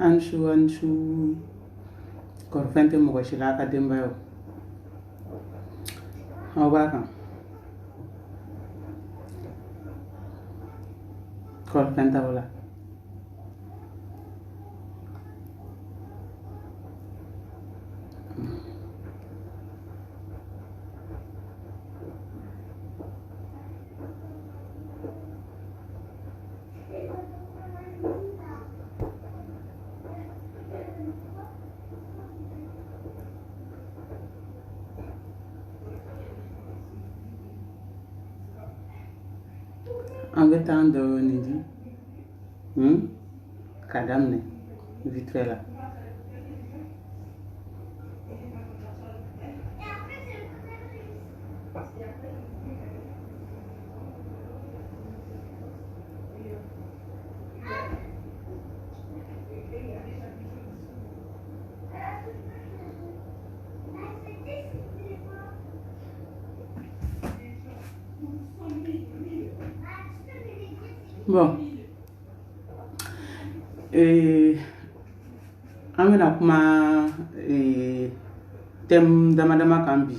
Anshu korfente mo ko shila ka demba yo awaka korfente wala en temps de Nidi, Kadamne, vite fait là. Bon, amena kuma thème dama kambi.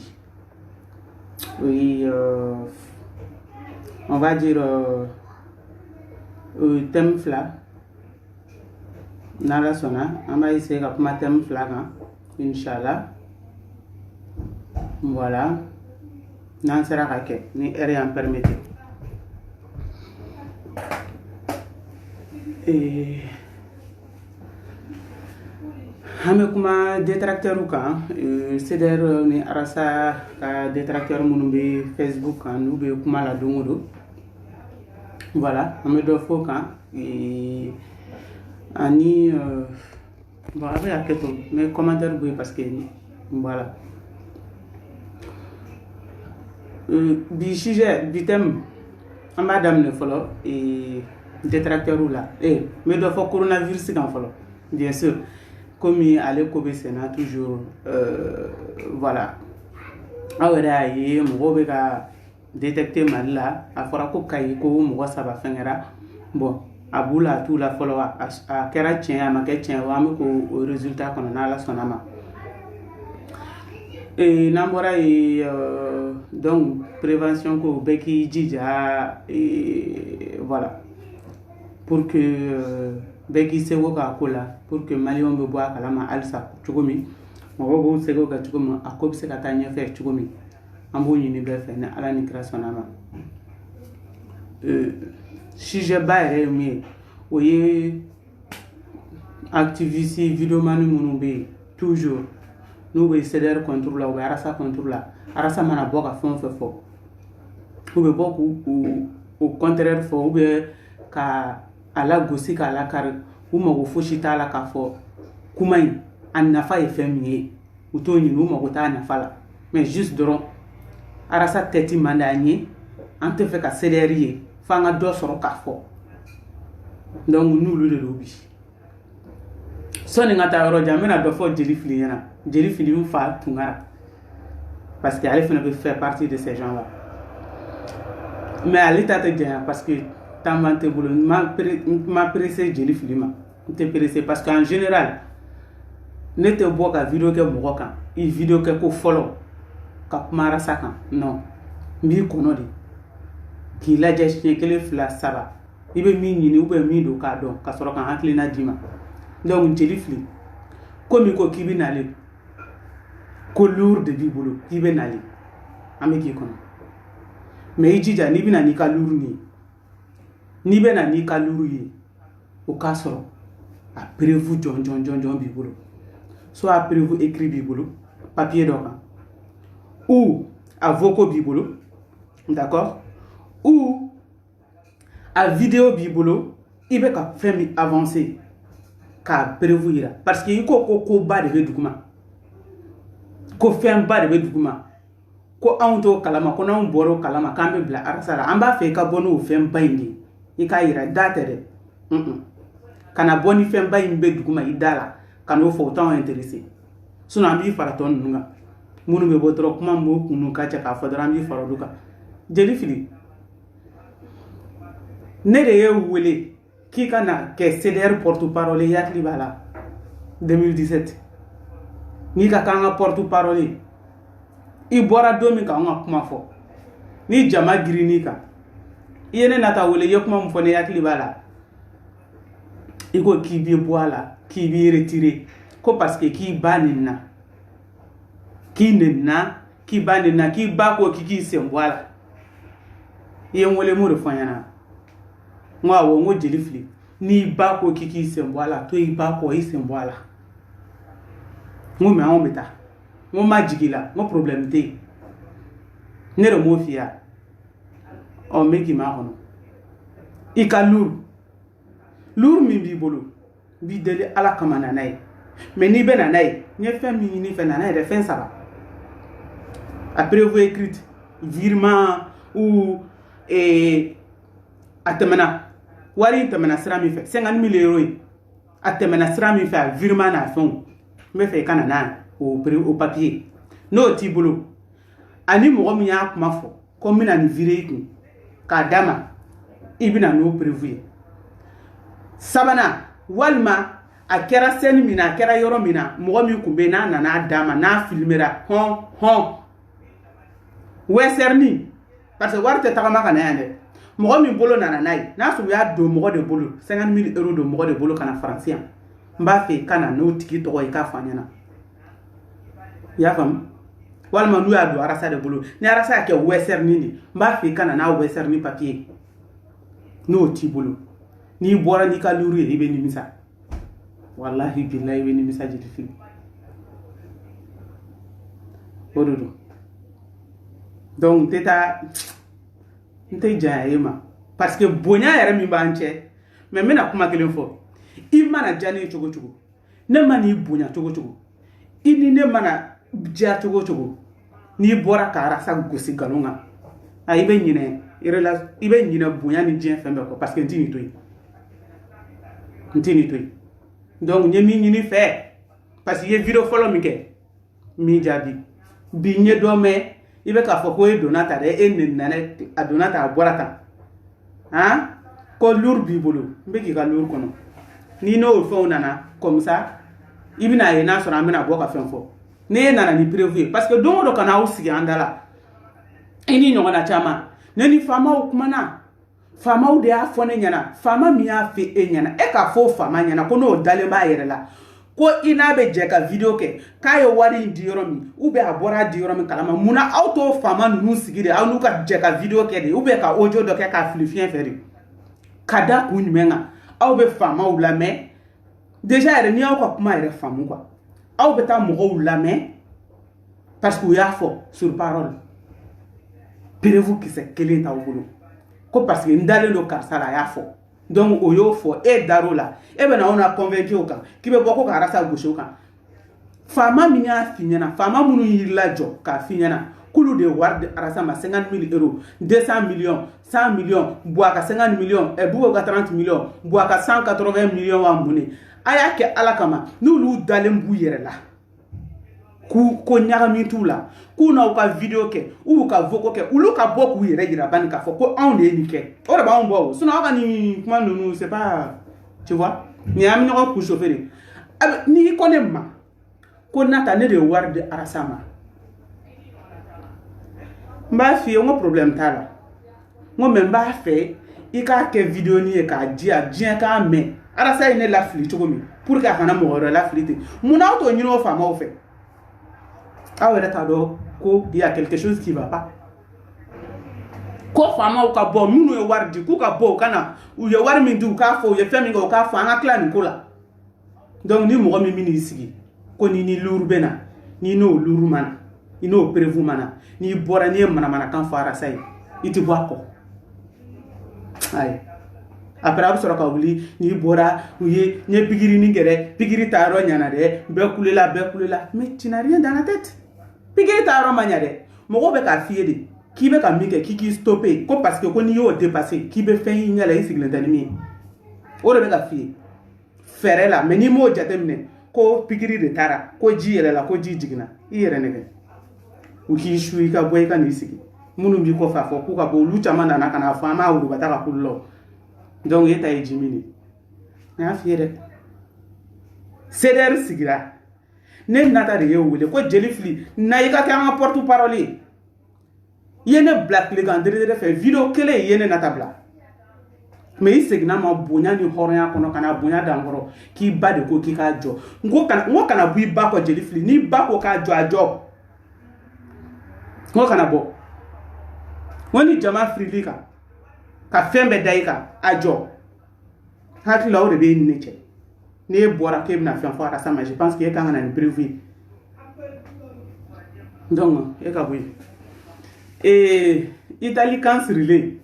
Oui, on va dire thème fla. Nala sona, on va essayer de kuma thème fla, Inch'Allah. Voilà. Nan sera raquette, ni rien permettre. Hame kuma détracteur kan c'est-à-dire ni arasa ka détracteur munu be Facebook kan ou be kuma la dongodo voilà hame do fo kan ani bon avec aketo mais commentaire boy parce que voilà bi sujet bi thème amadam ne folo détracteur ou là mais do fo coronavirus kan folo bien sûr comme ale ko be sena toujours voilà awara ye mo be ka détecter mal là a fora ko kay ko mo saba fengera bon abula tout la follow a kera tien ama ke tien wa me ko résultat kono na la sonama nambora donc prévention ko be ki jija voilà pour que beki sego ka kola pour que malion be boa kala ma alsa chugumi mo bo sego ka chugumi akob se ka tanya fe chugumi ambo ni be fe na ala ni krasonama si je baire mi oye activiste vidéo manu munube toujours nous be céder contrôle ou arasa contrôle arasa mana boka fon fe fo ou be boku au contraire fo ou be ka ala gosi ka ala kar u mago foshi ta la ka fo kuma yi an nafa ye fɛn min ye u to ɲini u mago t'a nafa la mais juste dɔrɔn arasa tɛti man di an ye an tɛ fɛ ka CDR ye f'an ka dɔ sɔrɔ k'a fɔ donc n'olu de don bi sɔni ka taa yɔrɔ jan n bɛna dɔ fɔ jeli fili ɲɛna jeli fili min fa tungara parce que ale fana bɛ faire partie de ces gens là mais ale ta tɛ janya parce que Tamante bolo ma pressé jeli filima te pressé parce qu'en général ne te bo ka vidéo ke mogo kan I vidéo ke ko follow ka mara sakan non mi kono de ki la jesh kele fla saba ibe mi nyini ube mi do ka don ka soro kan haklina dima donc jeli fili komi ko kibi nale ko lourd de bibolo kibe nale ameki kono mais ijija ni bina ni ka lourd ni be na ni kaluru ye o ka soro a prévu jon bi bolo soit a prévu écrit bi bolo papier do kan ou a voco bi bolo d'accord ou a vidéo bi bolo ibe ka femi avancer ka prévu ira parce que ko ba de be duguma ko fem ba de be duguma ko anto kalama ko na on boro kalama kambe bla arsala amba fe ka bono fem bayndi ika ira datere kana boni femba imbe duguma idala kana fo tan intéressé suna ambi fara ton nunga munu be botro kuma mo kunu ka cha ka fodra ambi fara duka jeli fili ne de ye wele ki kana ke CDR porte parole yakli bala 2017 ni ka kan ka porte parole i bɔra don min kan ka kuma fɔ ni jama girini kan i ye ne nata wele ye kuma mun fɔ ne hakili b'a la i ko k'i bɛ bɔ a la k'i b'i retirer ko parce que k'i ba nin na k'i nenina k'i ba nin na k'i ba ko k'i sen bɔ a la i ye n wele mun de fɔ n ɲɛna n ko awɔ n ko jeli fili n'i ba ko k'i sen bɔ a la to i ba kɔ i sen bɔ a la n ko mɛ anw bɛ taa n ko ma jigi la n ko problème tɛ yen ne de m'o f'i ye ɔ n bɛ k'i ma kɔnɔ i ka luru min b'i bolo n b'i deli ala kama na n'a ye mais n'i bɛ na n'a ye n ye fɛn min ɲini fɛ na n'a ye dɛ fɛn saba a prévu écrite virement ou a tɛmɛna wari in tɛmɛna sira min fɛ 50 000 euros in a tɛmɛna sira min fɛ a virement n'a fɛnw n bɛ fɛ i ka na n'a ye o papier n'o t'i bolo ani mɔgɔ min y'a kuma fɔ ko n bɛna nin virer i kun k'a d'a ma i bɛna n'o prévu ye sabanan walima a kɛra scène min na a kɛra yɔrɔ min na mɔgɔ min tun bɛ n'a nana d'a ma n'a filmera hɔn wɛsɛrni parce que wari tɛ tagama ka na yan dɛ mɔgɔ min bolo nana n'a ye n'a sɔrɔ u y'a don mɔgɔ de bolo 50 000 euros don mɔgɔ de bolo ka na faransi yan n b'a fɛ i ka na n'o tigi tɔgɔ ye k'a fɔ an ɲɛna i y'a faamu walima n'u y'a don arasa de bolo ni arasa y'a kɛ wɛsɛrni de n b'a fɛ i ka na n'a wɛsɛrni papier n'o t'i bolo n'i bɔra n'i ka luru ye i bɛ nimisa wallahi billahi i bɛ nimisa jeli fili o de don donc n tɛ janya e ma parce que bonya yɛrɛ min b'an cɛ mais n bɛna kuma kelen fɔ i mana diya ne ye cogo cogo ne mana i bonya cogo cogo i ni ne mana diya cogo cogo n'i bɔra ka arasa gosi nkalon kan a i bɛ ɲinɛ bonya ni diɲɛ fɛn bɛɛ kɔ parce que n tɛ nin to yen donc n ye min ɲini fɛ parce que i ye video fɔlɔ min kɛ n b'i jaabi bi n ye dɔ mɛn i bɛ k'a fɔ ko e donna ta dɛ e nenina a donna ta a bɔra ta han ko lure b'i bolo n bɛ k'i ka lure kɔnɔ n'i n'o fɛnw nana comme ça i bɛna ye n'a sɔrɔ an bɛna bɔ ka fɛn fɔ n'e nana ni prévu ye parce que don o don kana aw sigi an da la i ni ɲɔgɔnna caman ne ni faamaw kumana faamaw de y'a fɔ ne ɲɛna faama min y'a fɔ e ɲɛna e k'a fɔ faama ɲɛna ko n'o dalen b'a yɛrɛ la ko i n'a bɛ jɛ ka video kɛ k'a ye wari in di yɔrɔ min ou bien a bɔra a di yɔrɔ min kalama munna aw t'o faama ninnu sigi de aw n'u ka jɛ ka video kɛ de ou bien ka audio dɔ kɛ k'a fili fiɲɛ fɛ de ka da kun jumɛn kan aw bɛ faamaw lamɛn déjà yɛrɛ n'i y'aw ka kuma yɛrɛ faamu quoi aw bɛ taa mɔgɔw lamɛn parce que u y'a fɔ sur parole prévu kisɛ kelen t'aw bolo ko parce que n dalen don karisa la a y'a fɔ donc o y'o fɔ e dar'o la e bɛ na aw na convaincu o kan k'i bɛ bɔ ko ka arasa gosi o kan faama min y'a f'i ɲɛna faama minnu y'i lajɔ k'a f'i ɲɛna k'olu de ye wari di arasa ma 50 000 euros 200 millions 100 millions Bouaka 50 millions Bouaka 30 millions Bouaka 180 millions wa mun ne a y'a kɛ ala kama n'olu dalen b'u yɛrɛ la ko ɲagami t'u la k'u n'aw ka video kɛ u ka voco kɛ olu ka bɔ k'u yɛrɛ yira bani k'a fɔ ko anw de ye nin kɛ o de b'anw bɔ o sinon aw ka nin kuma ninnu c'est pas tu vois nin y'an bɛ ɲɔgɔn kun chauffer de n'i ko ne ma ko nata ne de ye wari di arasa ma n b'a f'i ye n ko problème t'a la n ko mais n b'a fɛ i k'a kɛ video ni ye k'a di yan diɲɛ k'a mɛn arasa ye ne lafili cogo min pour que a kana mɔgɔ wɛrɛ lafili ten munna aw t'o ɲini o faamaw fɛ aw yɛrɛ t'a dɔn ko il y a quelque chose qui va pas ko faamaw ka bɔ minnu ye wari di k'u ka bɔ u ka na u ye wari min di u k'a fɔ u ye fɛn min kɛ u k'a fɔ an ka tila nin ko la donc ni mɔgɔ min bɛn'i sigi ko ni luru bɛ na ni n'o luru ma na i n'o prévu ma na n'i bɔra n'i ye manamanakan fɔ arasa ye i tɛ bɔ a kɔ ayi après a bɛ sɔrɔ ka wuli n'i bɔra u ye n ye pikiri kɛ dɛ pikiri ta yɔrɔ ɲana dɛ bɛɛ kulela mais tu n'as rien dans la tête pikiri ta yɔrɔ ma ɲa dɛ mɔgɔw bɛ k'a f'i ye de k'i bɛ ka min kɛ k'i k'i stoppé ko parce que ko n'i y'o dépassé k'i bɛ fɛn y'i ɲɛ la i sigilen tɛ ni min ye o de bɛ ka f'i ye fɛrɛ la mais n'i m'o jateminɛ ko pikiri de taara ko ji yɛlɛ la ko ji jiginna i yɛrɛ nɛgɛ u k'i su i ka bɔ i ka n'i sigi minnu b'i kɔfɛ a fɔ k'u ka bɔ olu caman nana ka na fɔ an b'a wurubata ka kulu la donc e ta ye ji min ye n y'a f'i ye dɛ CDR sigira ne nata de ye wele ko jeli fili na yi ka kɛ an ka porte parole ye ye ne bila tile kan dere fɛ video kelen ye ne nata bila mais i seginna ma bonya ni hɔrɔnya kɔnɔ kana bonya dan kɔrɔ k'i ba de ko k'i k'a jɔ n ko kana bɔ i ba kɔ jeli fili ni ba ko k'a jɔ a jɔ n ko kana bɔ n ko ni jama firili kan ka fɛn bɛɛ da i kan a jɔ hakili la o de bɛ ne cɛ ne bɔra k'e bɛna fɛn fɔ arasa ma je pense que e kan ka na ni prévu donc e ka bɔ yen Italie kan sirilen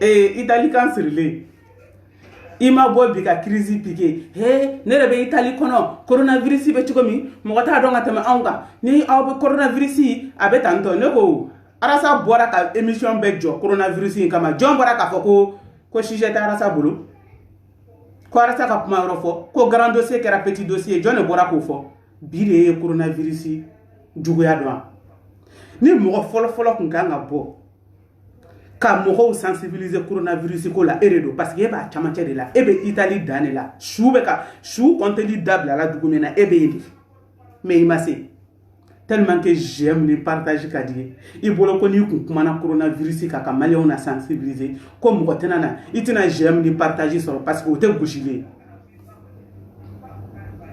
Italie kan sirilen i ma bɔ bi ka crise piqué ne yɛrɛ bɛ Italie kɔnɔ coronavirus bɛ cogo min mɔgɔ t'a dɔn ka tɛmɛ anw kan ni aw bɛ coronavirus a bɛ tan tɔ ne ko arasa bɔra ka émission bɛɛ jɔ coronavirus in kama jɔn bɔra k'a fɔ ko sujet tɛ arasa bolo ko arasa ka kuma yɔrɔ fɔ ko grand dossier kɛra petit dossier jɔn de bɔra k'o fɔ bi de ye coronavirus juguya dɔn ni mɔgɔ fɔlɔ kun kan ka bɔ ka mɔgɔw sensibiliser coronavirus ko la e de don parce que e b'a camancɛ de la e bɛ Italie dan de la su kɔnteli dabila la dugu min na e bɛ yen de mais i ma se tellement que j'aime ni partage ka di i bolo ko n'i kun kumana coronavirus kan ka maliyɛnw na sensibiliser ko mɔgɔ tɛna na i tɛna j'aime ni partage sɔrɔ parce que o tɛ gosilen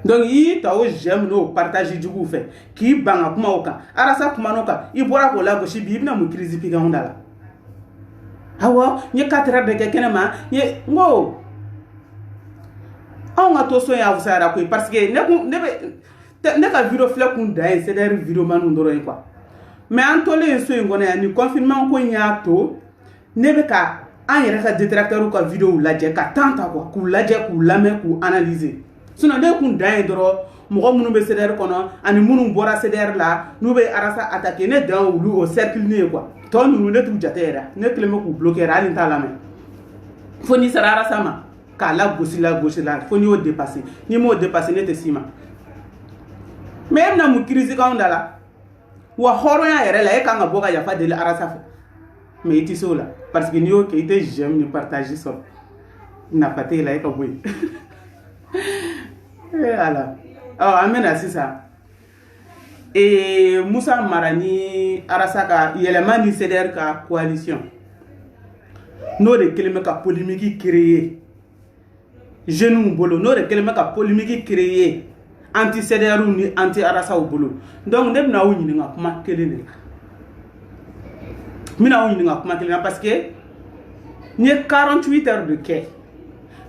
donc i ta o j'aime n'o partage juguw fɛ k'i ban ka kuma o kan arasa kuma n'o kan i bɔra k'o lagosi bi i bɛna mun crise piqué anw da la awɔ n ye 4 heures de kɛ kɛnɛma n ko anw ka to so in a fusayara koyi parce que ne ka video filɛ kun da ye CDR video manu dɔrɔn ye quoi mais an tolen so in kɔnɔ yan ni confinement ko in y'a to ne bɛ ka an yɛrɛ ka détracteurs ka video lajɛ ka temps ta quoi k'u lajɛ k'u lamɛn k'u analyser sinon ne kun da ye dɔrɔn mɔgɔ minnu bɛ CDR kɔnɔ ani minnu bɔra CDR la n'u bɛ arasa attaquer ne dan olu o cercle ne ye quoi tɔ ninnu ne t'u jate yɛrɛ ne kelen bɛ k'u bloquer hali n t'a lamɛn fo n'i sera arasa ma k'a lagosi la fo n'i y'o dépasser n'i m'o dépasser ne tɛ s'i ma mais e bɛna mun crise k'anw da la wa hɔrɔnya yɛrɛ la e kan ka bɔ ka yafa deli arasa fɛ mais i tɛ se o la parce que n'i y'o kɛ i tɛ j'aime ni partage sɔrɔ nafa t'e la e ka bɔ yen ala an bɛna sisan Musa Mara ni arasa ka yɛlɛma ni CDR ka coalition n'o de kelen bɛ ka polémique créer jeunes bolo n'o de kelen bɛ ka polémique créer anti CDR ni anti arasa bolo donc ne bɛna aw ɲininka kuma kelen de la n bɛna aw ɲininka kuma kelen na parce que n ye 48 heures de kɛ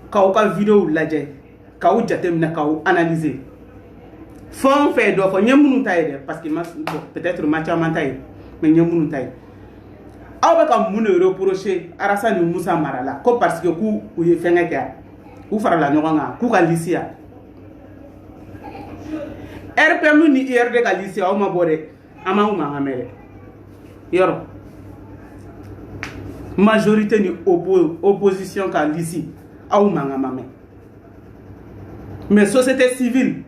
k'aw ka video lajɛ k'aw jateminɛ k'aw analyser fɛn fɛn dɔ fɔ n ye minnu ta ye dɛ parce que peut-être ma caman ta ye mais n ye minnu ta ye aw bɛ ka mun de reprocher arasa ni Musa Mara la ko parce que k'u ye fɛngɛ kɛ k'u farala ɲɔgɔn kan k'u ka liste ya RPM ni IRD ka liste aw ma bɔ dɛ an m'aw mankan mɛn dɛ yɔrɔ majorité ni opposition ka liste aw mankan ma mɛn mais société civile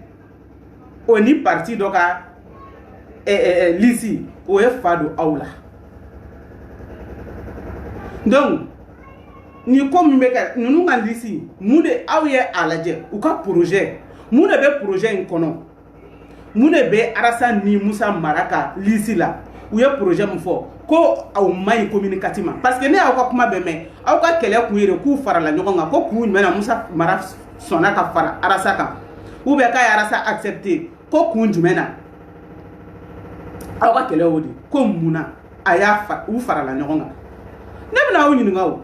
o ni parti dɔ ka liste o ye fa don aw la donc ni ko min bɛ kɛ ninnu ka liste mun de aw ye a lajɛ u ka projet mun de bɛ projet in kɔnɔ mun de bɛ arasa ni Musa Mara ka liste la u ye projet min fɔ ko aw ma ɲi communicativement parce que ne y'aw ka kuma bɛɛ mɛn aw ka kɛlɛ kun ye de k'u farala ɲɔgɔn kan ko kun jumɛn na Musa Mara sɔnna ka fara arasa kan ou bien k'a ye arasa accepté ko kun jumɛn na aw ka kɛlɛ o de ko mun na a y'a u farala ɲɔgɔn kan ne bɛna aw ɲininka o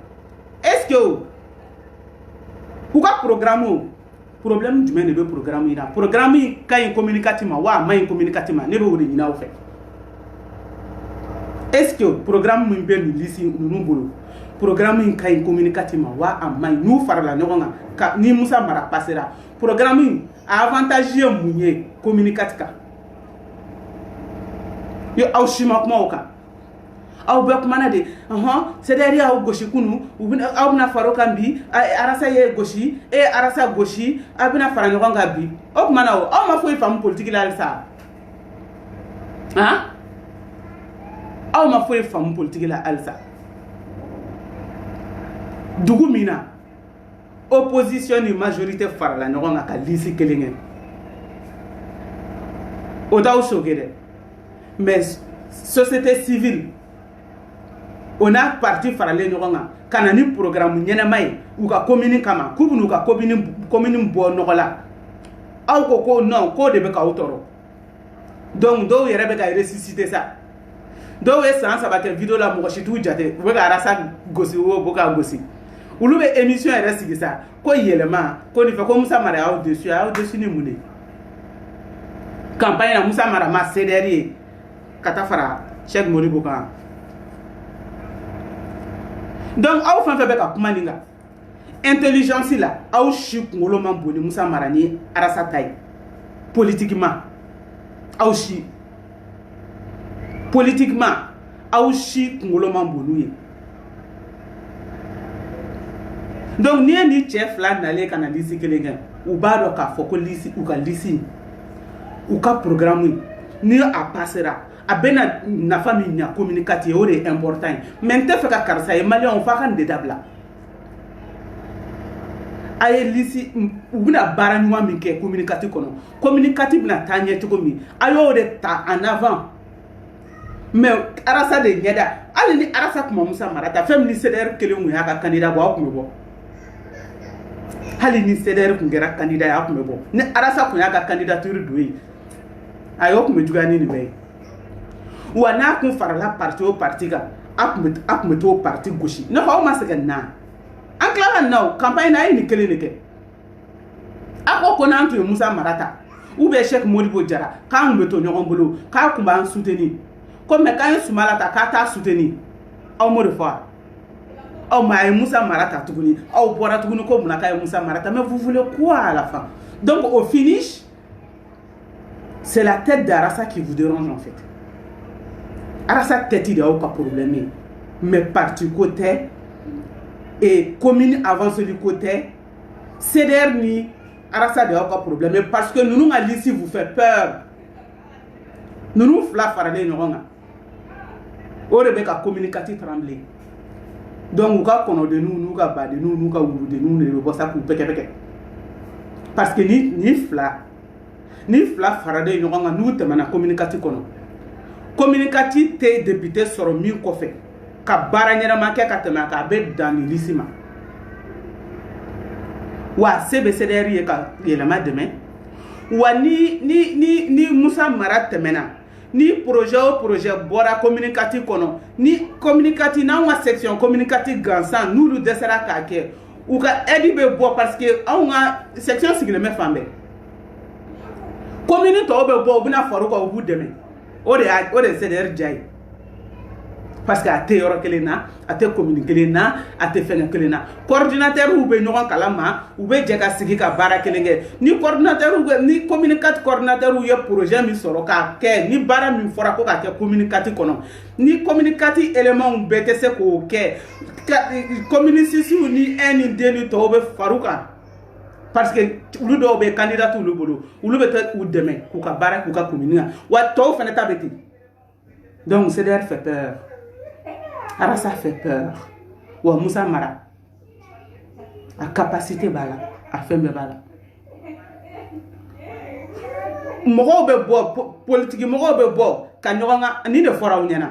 est-ce que u ka programme problème jumɛn de bɛ programme in na programme in ka ɲi communicativement wa a ma ɲi communicativement ne bɛ o de ɲini aw fɛ est-ce que programme min bɛ nin liste ninnu bolo programme in ka ɲi communicativement wa a ma ɲi n'u farala ɲɔgɔn kan ni Musa Mara passera programme in a avantage ye mun ye communicatif kan yo aw si ma kuma o kan aw bɛɛ kumana de CDR y'aw gosi kunu aw bɛna fara o kan bi arasa ye gosi arasa gosi aw bɛna fara ɲɔgɔn kan bi o kumana o aw ma foyi faamu politique la halisa aw ma foyi faamu politique la halisa dugu min na opposition ni majorité farala ɲɔgɔn kan ka lisi kelen kɛ o t'aw choqué dɛ mais société civile o n'a parti faralen ɲɔgɔn kan ka na ni programme ɲɛnɛma ye u ka commune kama k'u bɛn'u ka commune bɔ nɔgɔ la aw ko non k'o de bɛ k'aw tɔɔrɔ donc dɔw yɛrɛ bɛ ka ressusciter sa dɔw ye san 3 kɛ vidéo la mɔgɔ si t'u jate u bɛ ka arasa gosi o bɛ ka gosi olu bɛ émission yɛrɛ sigi sa ko yɛlɛma ko nin fɛ ko Musa Mara y'aw déçu ni mun de campagne na Musa Mara ma CDR ye ka taa fara Cheikh Modibo kan donc aw fɛn fɛn bɛ ka kuma nin kan intelligence la aw si kunkolo man bon ni Musa Mara ni Arasa ta ye politiquement aw si kunkolo man bon n'u ye donc n'i ye ni cɛ fila nalen ka na lisi kelen kɛ u b'a dɔn k'a fɔ ko u ka lisi u ka programme ni a passera a bɛna nafa min ɲa communicatif o de est important mais n tɛ fɛ ka karisa ye maliyɛnw f'a ka nin de dabila a ye lisi u bɛna baara ɲuman min kɛ communicatif kɔnɔ communicatif bɛna taa ɲɛ cogo min a y'o de ta en avant mais Arasa de ɲɛda hali ni Arasa tun ma Musa Mara ta fɛn min ni CDR kelen tun y'a ka candidat bɔ aw tun bɛ bɔ hali ni CDR tun kɛra candidat ye aw tun bɛ bɔ ni Arasa tun y'a ka candidature don yen a y'o tun bɛ juguya ni nin bɛɛ ye wa n'a kun farala parti o parti kan a tun bɛ t'o parti gosi ne ko aw ma sɛgɛn na an tilala nin na o campagne na a ye nin kelen de kɛ a ko n'an tun ye Musa Mara ta ou bien Cheikh Modibo Jara k'an tun bɛ to ɲɔgɔn bolo k'a tun b'an soutenir ko mais k'an ye Sumala ta k'a t'a soutenir aw m'o de fɔ wa aw ma a ye Musa Mara ta tuguni aw bɔra tuguni ko munna k'a ye Musa Mara ta mais vous voulez quoi à la fin donc au finish c'est la tête d'Arasa qui vous dérange en fait Arasa tête de aw ka problème ye mais parti côté et commune avance du côté CDR ni Arasa de aw ka problème parce que nous ka liste vous fait peur nous fila faralen ɲɔgɔn kan o de bɛ ka communicatif trembler donc u ka kɔnɔdenninw n'u ka badenninw n'u ka wuludenninw de bɛ bɔ sa k'u pɛkɛ-pɛkɛ parce que ni fila faralen ɲɔgɔn kan n'u tɛmɛna communicatif kɔnɔ communicatif tɛ député sɔrɔ min kɔfɛ ka baara ɲɛnama kɛ ka tɛmɛ a kan a bɛ dan ni liste ma wa se bɛ CDR ye ka yɛlɛma dɛmɛ wa ni Musa Mara tɛmɛna ni projet o projet bɔra communicatif kɔnɔ ni communicatif n'anw ka section communicatif gansan n'olu dɛsɛra k'a kɛ u ka aide bɛ bɔ parce que anw ka section sigilen bɛ fan bɛɛ commune tɔw bɛ bɔ u bɛna fara u kan u b'u dɛmɛ o de ye CDR diya ye parce que a tɛ yɔrɔ kelen na a tɛ commune kelen na a tɛ fɛn kelen na coordinateur bɛ ɲɔgɔn kalama u bɛ jɛ ka sigi ka baara kelen kɛ ni coordinateur ni communicatif coordinateur ye projet min sɔrɔ k'a kɛ ni baara min fɔra ko k'a kɛ communicatif kɔnɔ ni communicatif éléments bɛɛ tɛ se k'o kɛ commune 6 ni 1 ni 2 ni tɔw bɛ fara u kan parce que olu dɔw bɛ candidat olu bolo olu bɛ taa u dɛmɛ k'u ka baara k'u ka commune na wa tɔw fana ta bɛ ten donc CDR fait peur Arasa fait peur wa Musa Mara a capacité b'a la a fɛn bɛɛ b'a la mɔgɔw bɛ bɔ politique mɔgɔw bɛ bɔ ka ɲɔgɔn ka ni de fɔra aw ɲɛna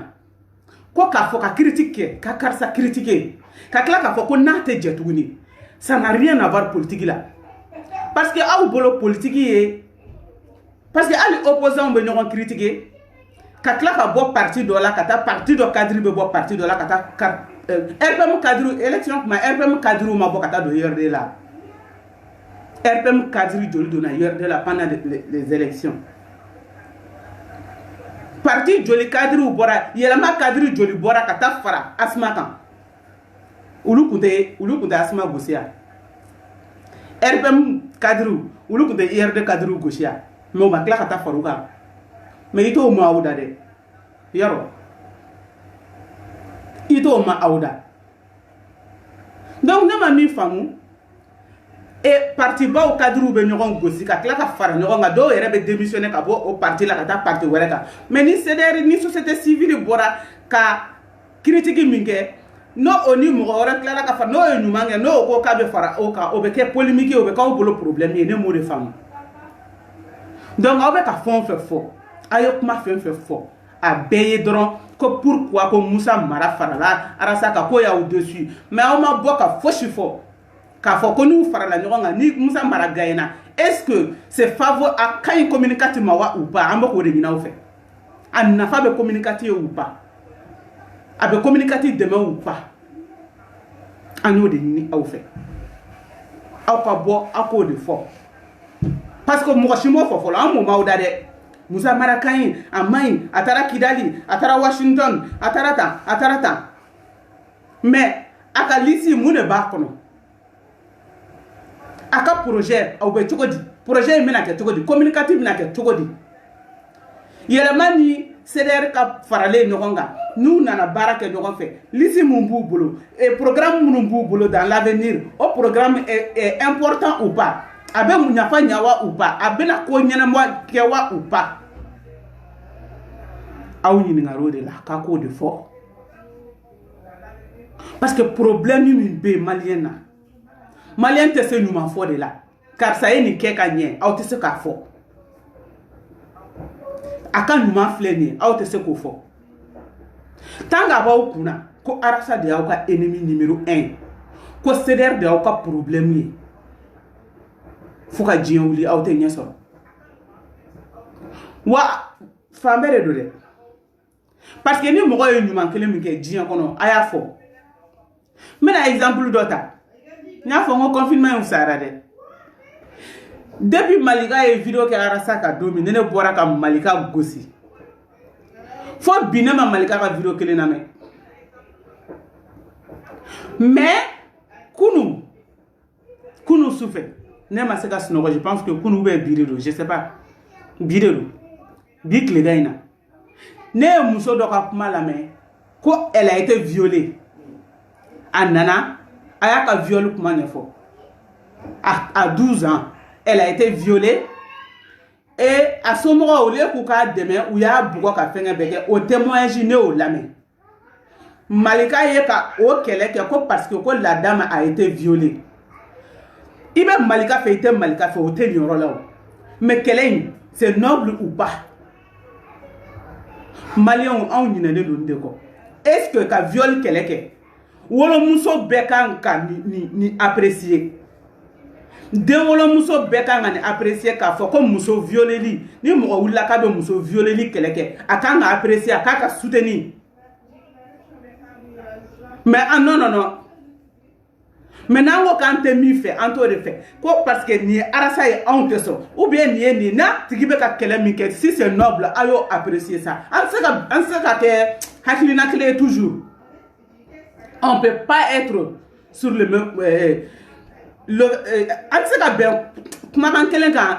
ko k'a fɔ ka critique kɛ ka karisa critiquer ka tila k'a fɔ ko n'a tɛ jɛ tuguni ça n'a rien à voir politique la parce que aw bolo politique ye parce que hali opposants bɛ ɲɔgɔn critiquer ka tila ka bɔ parti dɔ la ka taa parti dɔ cadre bɛ bɔ parti dɔ la ka taa RPM cadre élection kuma RPM cadre ma bɔ ka taa don URD la RPM cadre joli donna URD la pendant les élections parti joli cadre bɔra yɛlɛma cadre joli bɔra ka taa fara Asma kan olu kun tɛ Asma gosi ya RPM cadre olu kun tɛ URD cadre gosi ya mais u ma tila ka taa fara u kan mais i t'o ma aw da dɛ yɔrɔ i t'o ma aw da donc ne ma min faamu parti baw cadre bɛ ɲɔgɔn gosi ka tila ka fara ɲɔgɔn kan dɔw yɛrɛ bɛ démissionner ka bɔ o parti la ka taa parti wɛrɛ kan mais ni CDR ni société civile bɔra ka critique min kɛ no oni mo ora clara ka fa no enu mange no ko ka be fara o ka o be ke polémique o be ka o bolo problème ye ne mo de femme donc o be ka fon fe fo ayo kuma fe fo a beye dron ko pourquoi ko Moussa Mara farala arasa ka ko ya au dessus mais on ma bo ka fo chifo ka fo ko nous farala nyonga ni Moussa Mara gaina est-ce que c'est favor a quand communicatif mawa ou pas ambo ko de bina o fait an na fa be communicatif ou pas avec communicatif demain ou pas en de ni au fait au pas bo à quoi de fort parce que moi chimo fo la un moment où dade Moussa Mara kain amai atara Kidali atara Washington atarata mais aka lisi mune ba kono aka projet au be chokodi projet mena ke chokodi communicatif mena ke chokodi yelemani CDR ka farale ñogonga nous nana baraka ñogon fait lisi mumbu bolo et programme mumbu bolo dans l'avenir au programme est important ou pas abe munyafa nyawa ou pas abe na ko nyana mo kewa ou pas aw ni ngaro de la ka ko de fort parce que problème ni be malien te se nous m'en faut de là car ça est ni keka nye aw te se ka fort aka numa fleni aw te se ko fo tanga ba okuna ko arasa de aw ka ennemi numéro 1 ko CDR de aw ka problème yi fuka jiwli aw te nyeso wa famere do de parce que ni mo ko numa kele mi ke jian kono aya fo mena exemple dota nya fo ngo confinement u sara de depuis Malika et vidéo que arasa ka dominer ne bora ka Malika gosi fo binema Malika ka vidéo kele na mais kunu souffre ne ma se ka snogo je pense que kunu be birelo je sais pas birelo bikle gaina ne muso do ka kuma la mais ko elle a été violée anana aya ka viol kuma ne fo à 12 ans elle a été violée et à ce moment où les kouka demain où il y a beaucoup de faire bébé au témoignage né au lame Malika yeka au Québec parce que la dame a été violée il va Malika fait au témoignage là mais quel c'est noble ou pas Malien on y n'est pas est-ce que ka viol Québec ou le muso bekan ni apprécier Dewolo muso beka ngani apprécier ka fo ko muso violeli ni mo wula ka be muso violeli keleke aka nga apprécier aka ka soutenir mais non mais nango kan te mi fait en to de fait ko parce que ni arasa e on te so ou bien ni na tigibe ka kele mi ke si c'est noble ayo apprécier ça en ce cas que hakilina clé toujours on peut pas être sur le même anseka ben kuma ban kelen kan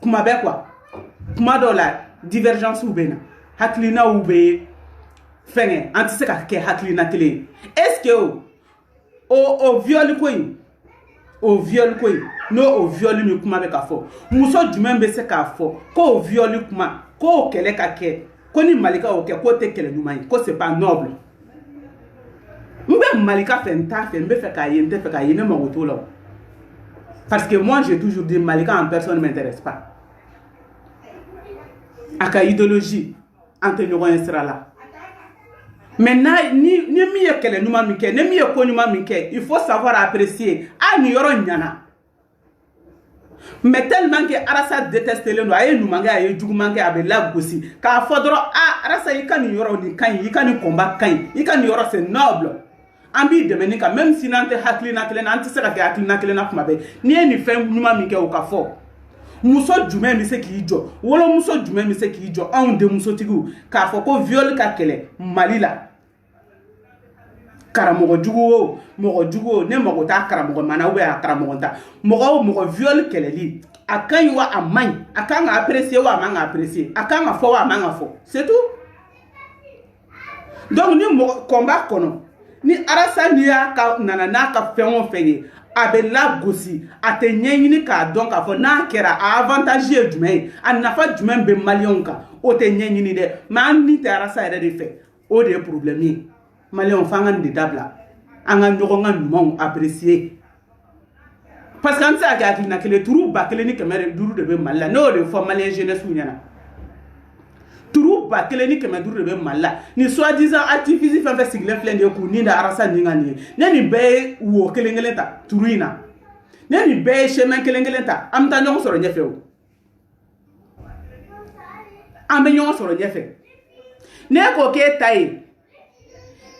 kuma be quoi kuma do la divergence ou bena haklina ou be fenge antiseka ke haklina tele est-ce que o viol koy no o viol mi kuma be ka fo muso dumen be se ka fo ko o viol kuma ko kele ka ke ko ni Malika o ke ko te kele nyuma ko c'est pas noble mbe Malika fait nta fait mbe fait ka yente fait ka yene mo to lo. Parce que moi, j'ai toujours dit Malika en personne ne m'intéresse pas. Aka idéologie, Antonio sera là. Maintenant, ni mieux que les noms minke, ni mieux que nous minke, il faut savoir apprécier. Ah, nous y'aurons nyana. Mais tellement que Arasa déteste les noms, aïe nous manque, aïe du manque avec la goussi. Car faudra Arasa y kan y'aura ni kan, y kan y combat kan, y kan y'aura c'est noble. Ambi demenika même si nante haklina kelen anti sera ke haklina kelen na kuma be ni eni fe nyuma mi ke o ka fo muso jume mi se ki jo wolo muso jume mi se ki jo an de muso tigu ka fo ko viol ka kele malila karamogo jugo ne mogo ta karamogo mana ou ya karamogo ta mogo viol kele li akan wa amany akan apprécier wa man apprécier akan fo wa man fo c'est tout donc ni mogo combat kono ni arasa ni ya ka nana ka fengo fenye abe la gosi ate nyenyini ka donc afo na kera avantage djumé anafa djumé be malion ka o te nyenyini de ma ni te arasa ere de fait o de problème malion fanga ndi dabla an ka ɲɔgɔn ka ɲumanw apprécier parce que an tɛ se ka kɛ hakilina kelen turu 1500 de bɛ Mali la ne y'o de fɔ malien jeunesse ɲɛna turu 1500 de bɛ Mali la ni soi-disant activiste fɛn fɛn sigilen filɛ nin ye k'u ni da arasa nin kan nin ye ne nin bɛɛ ye wo kelen kelen ta turu in na ne nin bɛɛ ye chemin kelen kelen ta an bɛ taa ɲɔgɔn sɔrɔ ɲɛfɛ o an bɛ ɲɔgɔn sɔrɔ ɲɛfɛ ne ko k'e ta ye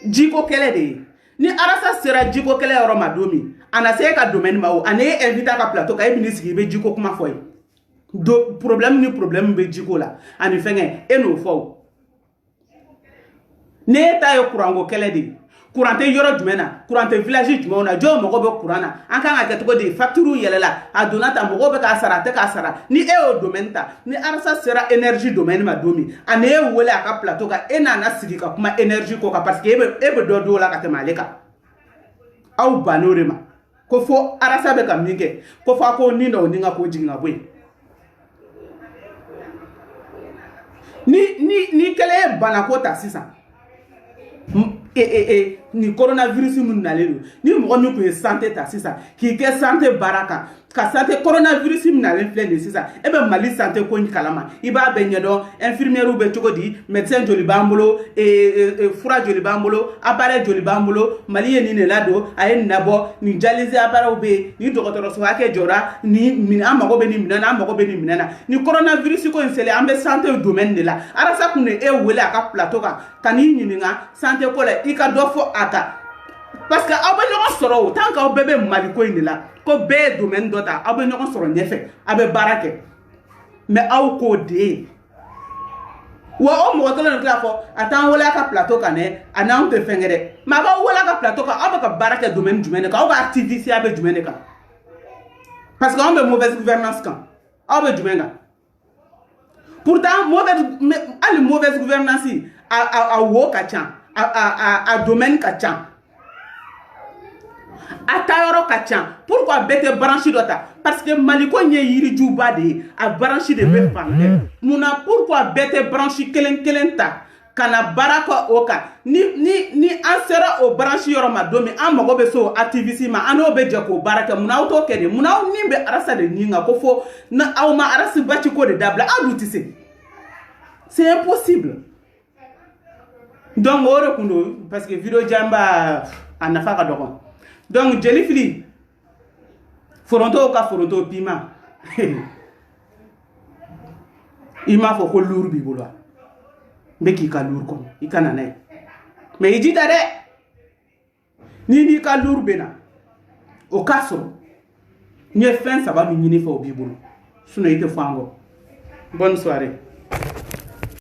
jiko kɛlɛ de ye ni arasa sera jiko kɛlɛ yɔrɔ ma don min a na se e ka domaine ma o ani e invité a ka plateau kan e bɛ n'i sigi i bɛ jiko kuma fɔ ye problème ni problème bɛ jiko la ani fɛngɛ e n'o fɔ o ne e ta ye courant ko kɛlɛ de ye courant tɛ yɔrɔ jumɛn na courant tɛ village jumɛnw na jɔn mɔgɔ bɛ courant na an kan ka kɛ cogo di facture yɛlɛla a donna ta mɔgɔ bɛ k'a sara a tɛ k'a sara ni e y'o domaine ta ni arasa sera énergie domaine ma don min ani e wele a ka plateau kan e nana sigi ka kuma énergie ko kan parce que e bɛ dɔ don o la ka tɛmɛ ale kan aw bann'o de ma ko fo arasa bɛ ka min kɛ ko fo a ko nin dɔ o ni ka ko jigin ka bɔ yen ni kɛlɛ ye banako ta sisan ni coronavirus mun nalen don ni mɔgɔ min kun ye santé ta sisan k'i kɛ santé baara kan ka santé coronavirus min nalen filɛ nin sisan e bɛ Mali santé ko in kalama i b'a bɛɛ ɲɛdɔn infirmière bɛ cogo di médecin joli b'an bolo fura joli b'an bolo appareil joli b'an bolo Mali ye nin de ladon a ye nin labɔ nin dialyse appareil bɛ yen ni dɔgɔtɔrɔso hakɛ jɔra ni an mago bɛ nin minɛn na an mago bɛ nin minɛn na ni coronavirus ko in selen an bɛ santé domaine de la arasa kun de e wele a ka plateau kan ka n'i ɲininka santé ko la i ka dɔ fɔ a kan parce que aw bɛ ɲɔgɔn sɔrɔ o tant que aw bɛɛ bɛ Mali ko in de la ko bɛɛ ye domaine dɔ ta aw bɛ ɲɔgɔn sɔrɔ ɲɛfɛ aw bɛ baara kɛ mais aw k'o de ye wa o mɔgɔ kelen de tila fɔ a t'an wele a ka plateau kan dɛ a n'anw tɛ fɛn kɛ dɛ mais a b'aw wele a ka plateau kan aw bɛ ka baara kɛ domaine jumɛn de kan aw ka activité bɛ jumɛn de kan parce que anw bɛ mauvaise gouvernance kan aw bɛ jumɛn kan pourtant hali mauvaise gouvernance a wo ka ca a domaine ka ca a taayɔrɔ ka ca pourquoi bɛɛ tɛ branche dɔ ta parce que Maliko in ye yirijuba de ye a branche de bɛ fan bɛɛ munna pourquoi bɛɛ tɛ branche kelen kelen ta ka na baara kɛ o kan ni an sera o branche yɔrɔ ma don min an mago bɛ se o activiste ma an n'o bɛ jɛ k'o baara kɛ munna aw t'o kɛ de munna aw ni bɛ arasa de nin kan ko fo na aw ma arasi basi ko de dabila aw dun tɛ se c'est impossible donc o de kun don parce que vidéo jamba a nafa ka dɔgɔ donc jeli fili foronto ka foronto pima i m'a fɔ ko luuru b'i bolo n bɛ k'i ka luuru kɔnɔ i ka na n'a ye mais i jija dɛ n'i ka luuru bɛ na o k'a sɔrɔ n ye fɛn 3 min ɲini fɛ o b'i bolo sinon i tɛ fɔ an kɔ bonne soirée